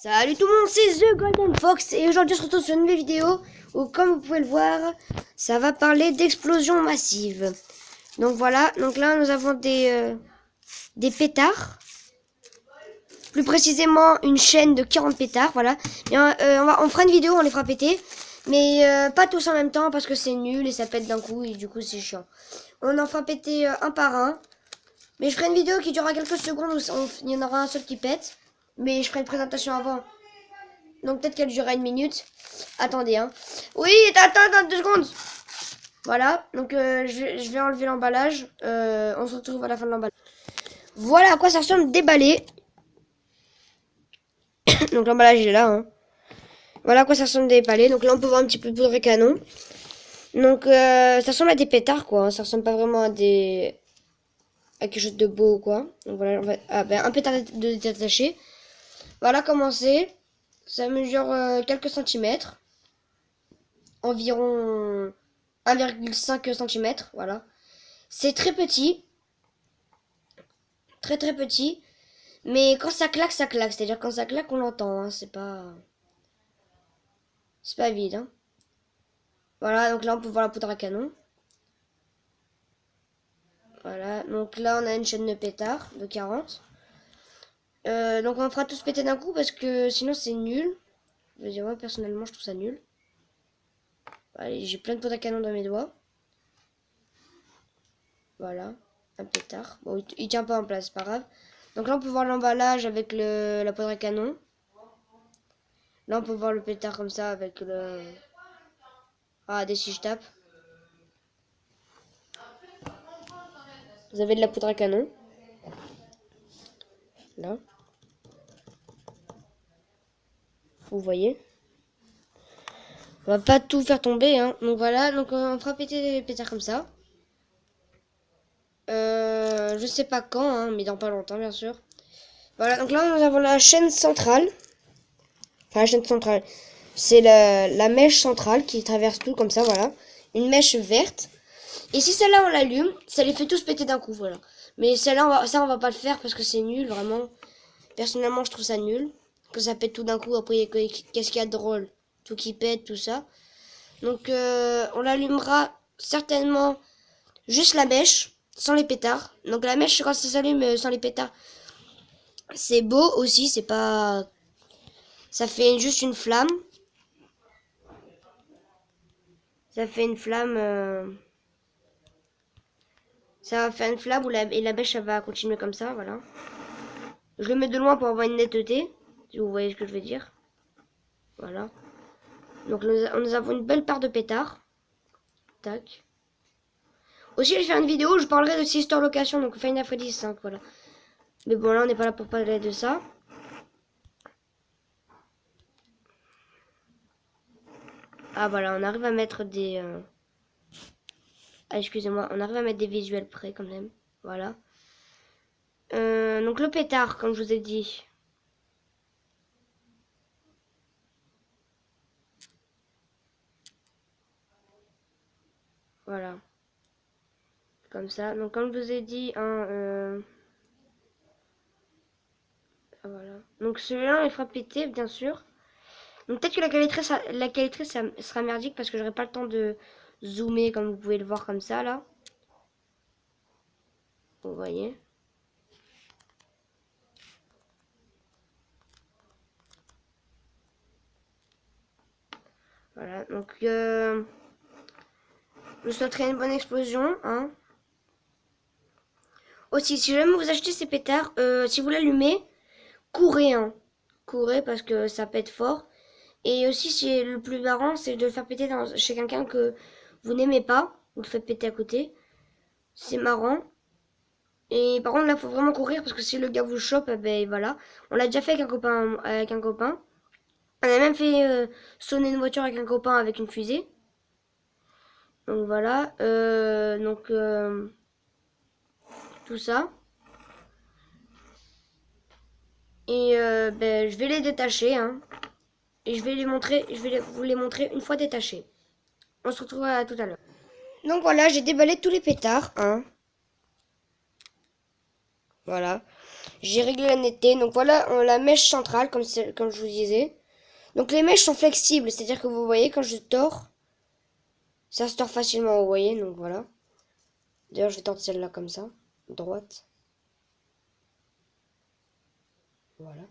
Salut tout le monde, c'est The Golden Fox et aujourd'hui on se retrouve sur une nouvelle vidéo où, comme vous pouvez le voir, ça va parler d'explosion massive. Donc voilà, donc là nous avons des pétards, plus précisément une chaîne de 40 pétards, voilà. Et on fera une vidéo, on les fera péter, mais pas tous en même temps parce que c'est nul et ça pète d'un coup et du coup c'est chiant. On en fera péter un par un, mais je ferai une vidéo qui durera quelques secondes où il y en aura un seul qui pète. Mais je ferai une présentation avant. Donc peut-être qu'elle durera 1 minute. Attendez, hein. Oui, attends 2 secondes. Voilà, donc je vais enlever l'emballage. On se retrouve à la fin de l'emballage. Voilà à quoi ça ressemble déballé. Donc l'emballage est là, hein. Voilà à quoi ça ressemble déballé. Donc là on peut voir un petit peu de poudre canon. Donc ça ressemble à des pétards, quoi. Ça ressemble pas vraiment à des... à quelque chose de beau, quoi. Donc voilà, un pétard de détaché. Voilà comment c'est. Ça mesure quelques centimètres. Environ 1,5 cm. Voilà. C'est très petit. Très très petit. Mais quand ça claque, ça claque. C'est-à-dire quand ça claque, on l'entend. Hein. C'est pas vide. Hein. Voilà, donc là on peut voir la poudre à canon. Voilà, donc là on a une chaîne de pétards de 40. Donc on fera tous péter d'un coup parce que sinon c'est nul. Je veux dire, moi personnellement je trouve ça nul. Allez, j'ai plein de poudre à canon dans mes doigts. Voilà, un pétard. Bon, il tient pas en place, c'est pas grave. Donc là on peut voir l'emballage avec la poudre à canon. Là on peut voir le pétard comme ça avec le... Ah, des si je tape. Vous avez de la poudre à canon. Là. Vous voyez. On va pas tout faire tomber, hein. Donc voilà, donc on fera péter les pétards comme ça. Je sais pas quand, hein, mais dans pas longtemps, bien sûr. Voilà, donc là nous avons la chaîne centrale. Enfin, la chaîne centrale. C'est la mèche centrale qui traverse tout comme ça, voilà. Une mèche verte. Et si celle-là on l'allume, ça les fait tous péter d'un coup, voilà. Mais celle-là, on va pas le faire parce que c'est nul, vraiment. Personnellement, je trouve ça nul. Que ça pète tout d'un coup, après, qu'est-ce qu'il y a de drôle? Tout qui pète, tout ça. Donc, on l'allumera certainement juste la mèche, sans les pétards. Donc, la mèche, quand ça s'allume sans les pétards, c'est beau aussi, c'est pas... Ça fait juste une flamme. Ça fait une flamme... Ça va faire une flamme et la mèche, ça va continuer comme ça, voilà. Je le mets de loin pour avoir une netteté, si vous voyez ce que je veux dire. Voilà. Donc nous avons une belle part de pétards. Tac. Aussi, je vais faire une vidéo où je parlerai de Sister Location, donc Final Fantasy 5, voilà. Mais bon, là, on n'est pas là pour parler de ça. Ah, voilà, on arrive à mettre des... Ah, excusez-moi, on arrive à mettre des visuels près, quand même. Voilà. Donc le pétard, comme je vous ai dit. Voilà. Comme ça. Donc comme je vous ai dit, voilà. Donc celui-là, il fera péter, bien sûr. Donc peut-être que la qualité ça sera merdique parce que j'aurai pas le temps de zoomer comme vous pouvez le voir comme ça, là. Vous voyez. Voilà, donc je vous souhaiterais une bonne explosion, hein. Aussi, si jamais vous achetez ces pétards, si vous l'allumez, courez, hein. Courez parce que ça pète fort. Et aussi, le plus marrant, c'est de le faire péter chez quelqu'un que vous n'aimez pas. Vous le faites péter à côté. C'est marrant. Et par contre, là, faut vraiment courir parce que si le gars vous chope, ben voilà. On l'a déjà fait avec un copain. On a même fait sonner une voiture avec un copain avec une fusée. Donc voilà. Tout ça. Et ben, je vais les détacher, hein. Et je vais vous les montrer une fois détachés. On se retrouve à tout à l'heure. Donc voilà, j'ai déballé tous les pétards, hein. Voilà. J'ai réglé la netteté. Donc voilà la mèche centrale, comme je vous disais. Donc les mèches sont flexibles, c'est-à-dire que vous voyez, quand je tords, ça se tord facilement, vous voyez, donc voilà. D'ailleurs, je vais tordre celle-là comme ça, droite. Voilà.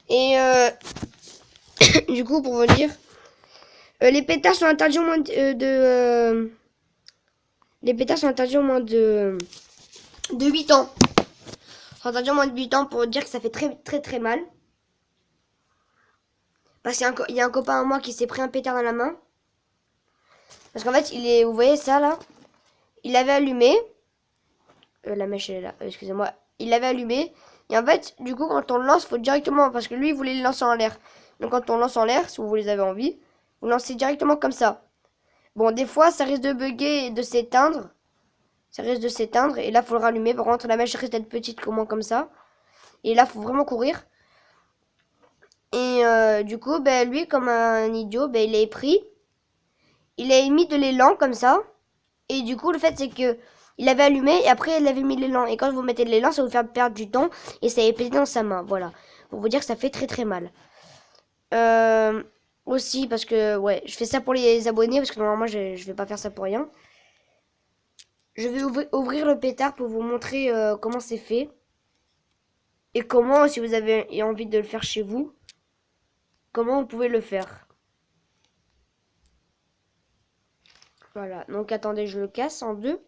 Et du coup, pour vous dire, les pétards sont interdits au moins les pétards sont interdits au moins de 8 ans. Ils sont interdits au moins de 8 ans pour dire que ça fait très très très mal. Parce qu'il y a un copain à moi qui s'est pris un pétard dans la main. Parce qu'en fait, vous voyez ça là, il l'avait allumé. La mèche elle est là, excusez-moi. Il l'avait allumé. Et en fait, du coup, quand on le lance, il faut directement, parce que lui, il voulait le lancer en l'air. Donc quand on lance en l'air, si vous les avez envie, vous lancez directement comme ça. Bon, des fois, ça risque de bugger et de s'éteindre. Ça risque de s'éteindre. Et là, il faut le rallumer. Par contre, la mèche risque d'être petite comme ça. Et là, il faut vraiment courir. Et du coup, ben, lui, comme un idiot, ben, il est pris. Il a mis de l'élan comme ça. Et du coup, le fait, c'est que il avait allumé et après, il avait mis de l'élan. Et quand vous mettez de l'élan, ça vous fait perdre du temps. Et ça est pété dans sa main. Voilà. Pour vous dire que ça fait très très mal. Aussi, parce que, ouais, je fais ça pour les abonnés. Parce que normalement, je vais pas faire ça pour rien. Je vais ouvrir le pétard pour vous montrer comment c'est fait. Et comment, si vous avez envie de le faire chez vous, comment vous pouvez le faire. Voilà, donc attendez, je le casse en deux.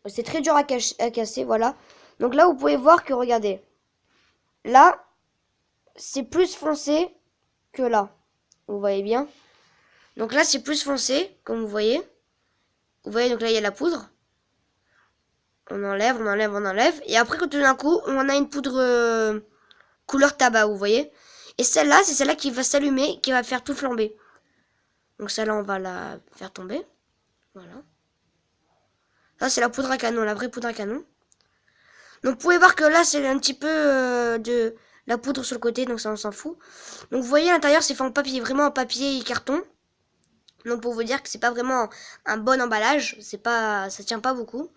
C'est très dur à casser, voilà. Donc là, vous pouvez voir que, regardez. Là, c'est plus foncé que là. Vous voyez bien. Donc là, c'est plus foncé, comme vous voyez. Vous voyez, donc là, il y a la poudre. On enlève, on enlève, on enlève. Et après, tout d'un coup, on a une poudre couleur tabac, vous voyez. Et celle-là, c'est celle-là qui va s'allumer, qui va faire tout flamber. Donc celle-là, on va la faire tomber. Voilà. Ça, c'est la poudre à canon, la vraie poudre à canon. Donc vous pouvez voir que là, c'est un petit peu de la poudre sur le côté, donc ça, on s'en fout. Donc vous voyez, à l'intérieur, c'est fait en papier, vraiment en papier et carton. Donc pour vous dire que c'est pas vraiment un bon emballage, ça tient pas beaucoup.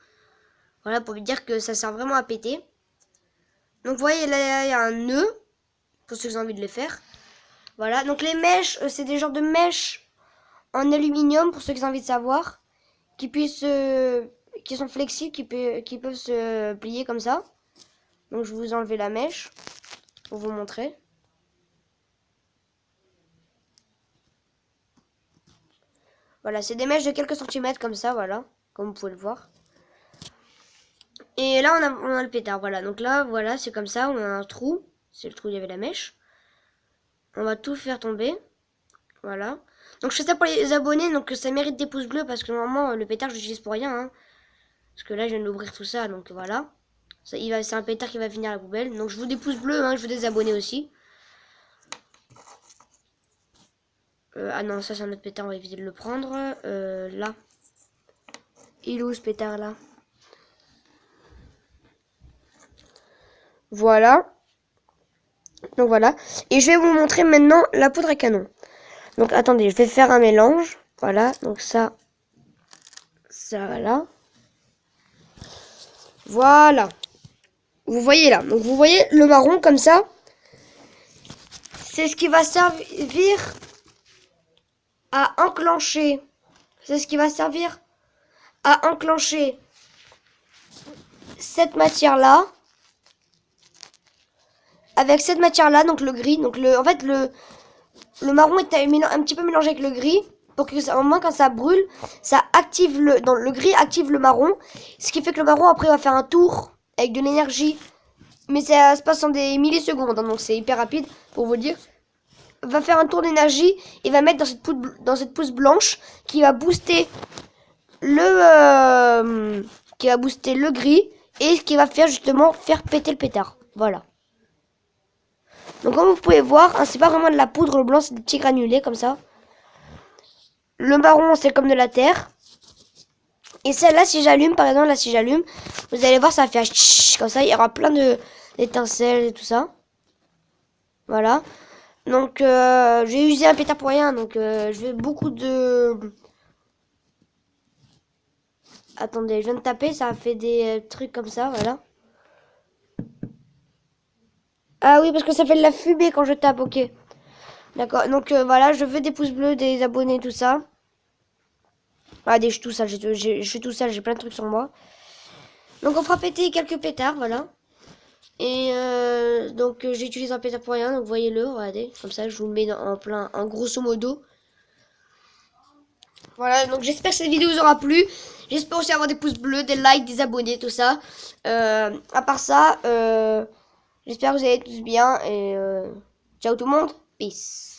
Voilà, pour vous dire que ça sert vraiment à péter. Donc vous voyez, là, il y a un nœud, pour ceux qui ont envie de les faire. Voilà, donc les mèches, c'est des genres de mèches en aluminium, pour ceux qui ont envie de savoir, qui sont flexibles, qui peuvent se plier comme ça. Donc je vais vous enlever la mèche pour vous montrer. Voilà, c'est des mèches de quelques centimètres comme ça, voilà, comme vous pouvez le voir. Et là, on a le pétard, voilà. Donc là, voilà, c'est comme ça, on a un trou. C'est le trou où il y avait la mèche. On va tout faire tomber. Voilà. Donc je fais ça pour les abonnés, donc ça mérite des pouces bleus, parce que normalement, le pétard, je l'utilise pour rien. Hein. Parce que là, je viens d'ouvrir tout ça, donc voilà. C'est un pétard qui va finir à la poubelle. Donc je veux des pouces bleus, hein, je veux des abonnés aussi. Ah non, ça c'est un autre pétard, on va éviter de le prendre. Là. Il est où ce pétard là? Voilà. Donc voilà. Et je vais vous montrer maintenant la poudre à canon. Donc attendez, je vais faire un mélange. Voilà, donc ça là. Voilà. Vous voyez là. Donc vous voyez le marron comme ça. C'est ce qui va servir à enclencher. C'est ce qui va servir à enclencher cette matière-là. Avec cette matière-là, donc le gris. Donc en fait, le marron est un petit peu mélangé avec le gris. Pour que au moins quand ça brûle, ça active le gris active le marron. Ce qui fait que le marron après va faire un tour avec de l'énergie. Mais ça se passe en des millisecondes, hein, donc c'est hyper rapide pour vous dire. Va faire un tour d'énergie et va mettre dans cette pousse blanche qui va booster le gris et qui va faire justement faire péter le pétard. Voilà. Donc comme vous pouvez voir, hein, c'est pas vraiment de la poudre, le blanc c'est des petits granulés comme ça. Le marron c'est comme de la terre. Et celle-là, si j'allume, par exemple, là si j'allume, vous allez voir ça va faire comme ça, il y aura plein d'étincelles et tout ça. Voilà. Donc j'ai usé un pétard pour rien, donc je vais beaucoup de... Attendez, je viens de taper, ça a fait des trucs comme ça, voilà. Ah oui, parce que ça fait de la fumée quand je tape, ok. D'accord, donc voilà, je veux des pouces bleus, des abonnés, tout ça. Ah, je suis tout seul, je suis tout seul, j'ai plein de trucs sur moi. Donc on fera péter quelques pétards, voilà. Et donc j'utilise un pétard pour rien, donc voyez-le, regardez. Comme ça, je vous le mets en plein, en grosso modo. Voilà, donc j'espère que cette vidéo vous aura plu. J'espère aussi avoir des pouces bleus, des likes, des abonnés, tout ça. À part ça, j'espère que vous allez tous bien. Et ciao tout le monde. Peace.